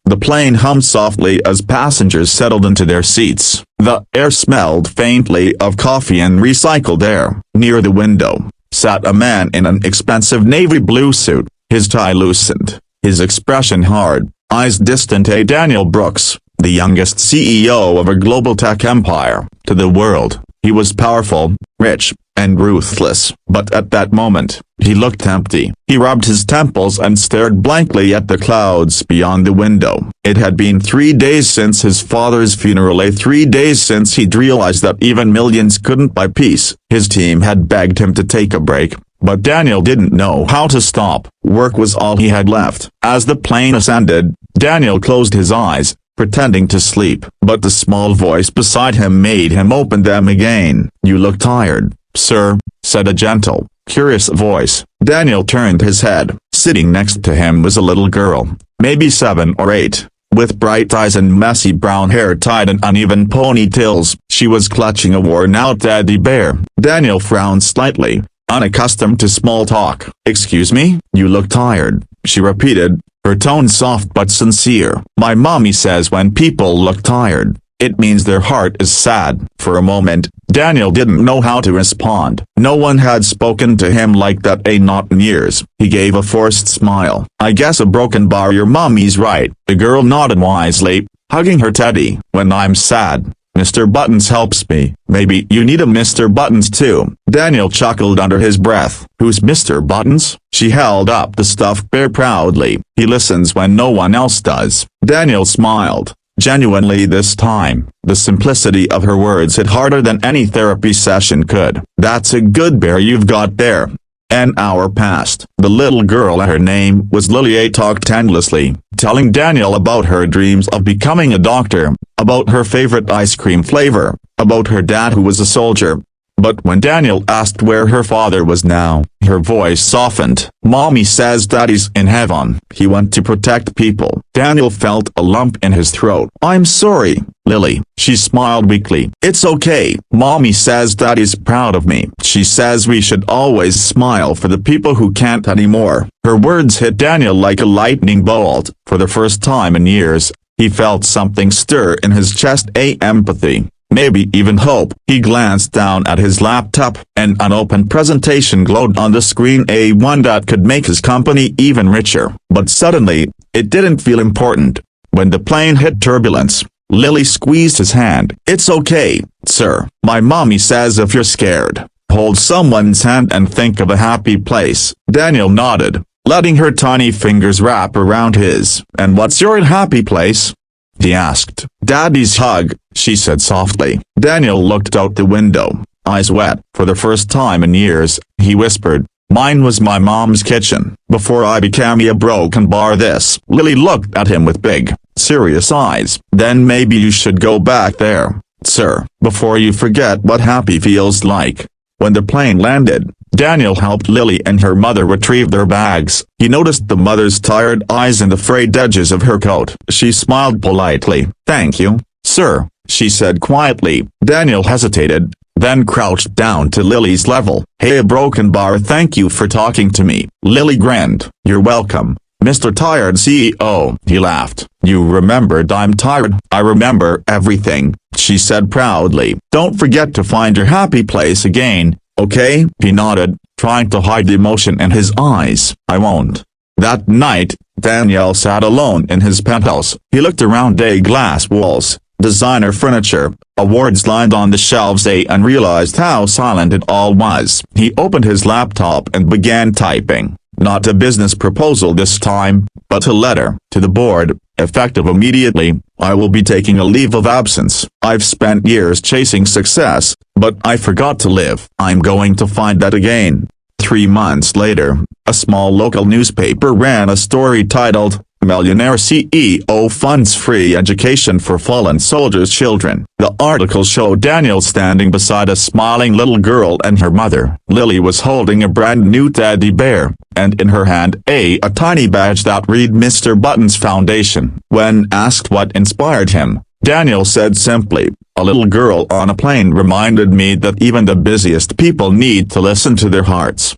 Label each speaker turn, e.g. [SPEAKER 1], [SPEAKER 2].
[SPEAKER 1] The plane hummed softly as passengers settled into their seats. The air smelled faintly of coffee and recycled air. Near the window sat a man in an expensive navy blue suit, his tie loosened, his expression hard, eyes distant. Daniel Brooks, the youngest CEO of a global tech empire. To the world, he was powerful, rich, and ruthless. But at that moment, he looked empty. He rubbed his temples and stared blankly at the clouds beyond the window. It had been 3 days since his father's funeral, 3 days since he'd realized that even millions couldn't buy peace. His team had begged him to take a break, but Daniel didn't know how to stop. Work was all he had left. As the plane ascended, Daniel closed his eyes, pretending to sleep. But the small voice beside him made him open them again. "You look tired, sir," said a gentle, curious voice. Daniel turned his head. Sitting next to him was a little girl, maybe 7 or 8, with bright eyes and messy brown hair tied in uneven ponytails. She was clutching a worn-out teddy bear. Daniel frowned slightly, unaccustomed to small talk. "Excuse me? You look tired," she repeated, her tone soft but sincere. "My mommy says when people look tired, it means their heart is sad." For a moment, Daniel didn't know how to respond. No one had spoken to him like that, not in years. He gave a forced smile. "I guess a broken bar. Your mommy's right." The girl nodded wisely, hugging her teddy. "When I'm sad, Mr. Buttons helps me." "Maybe you need a Mr. Buttons too." Daniel chuckled under his breath. "Who's Mr. Buttons?" She held up the stuffed bear proudly. "He listens when no one else does." Daniel smiled, genuinely this time. The simplicity of her words hit harder than any therapy session could. "That's a good bear you've got there." An hour passed. The little girl, her name was Lily, talked endlessly, telling Daniel about her dreams of becoming a doctor, about her favorite ice cream flavor, about her dad who was a soldier. But when Daniel asked where her father was now, her voice softened. "Mommy says Daddy's in heaven. He went to protect people." Daniel felt a lump in his throat. "I'm sorry, Lily." She smiled weakly. "It's okay. Mommy says Daddy's proud of me. She says we should always smile for the people who can't anymore." Her words hit Daniel like a lightning bolt. For the first time in years, he felt something stir in his chest, empathy. Maybe even hope. He glanced down at his laptop. An unopened presentation glowed on the screen, one that could make his company even richer. But suddenly, it didn't feel important. When the plane hit turbulence, Lily squeezed his hand. "It's okay, sir. My mommy says if you're scared, hold someone's hand and think of a happy place." Daniel nodded, letting her tiny fingers wrap around his. "And what's your happy place?" he asked. "Daddy's hug," she said softly. Daniel looked out the window, eyes wet. For the first time in years, he whispered, "Mine was my mom's kitchen, before I became a broken bar." Lily looked at him with big, serious eyes. "Then maybe you should go back there, sir, before you forget what happy feels like." When the plane landed, Daniel helped Lily and her mother retrieve their bags. He noticed the mother's tired eyes and the frayed edges of her coat. She smiled politely. "Thank you, sir," she said quietly. Daniel hesitated, then crouched down to Lily's level. "Hey, a broken bar, thank you for talking to me." Lily grinned. "You're welcome, Mr. Tired CEO." He laughed. "You remembered I'm tired." "I remember everything," she said proudly. "Don't forget to find your happy place again, okay?" He nodded, trying to hide the emotion in his eyes. "I won't." That night, Daniel sat alone in his penthouse. He looked around. Glass walls, designer furniture, awards lined on the shelves, and realized how silent it all was. He opened his laptop and began typing. Not a business proposal this time, but a letter to the board, effective immediately. "I will be taking a leave of absence. I've spent years chasing success, but I forgot to live. I'm going to find that again." 3 months later, a small local newspaper ran a story titled, "Millionaire CEO Funds Free Education for Fallen Soldiers' Children." The article showed Daniel standing beside a smiling little girl and her mother. Lily was holding a brand new teddy bear, and in her hand a tiny badge that read Mr. Buttons Foundation. When asked what inspired him, Daniel said simply, "A little girl on a plane reminded me that even the busiest people need to listen to their hearts."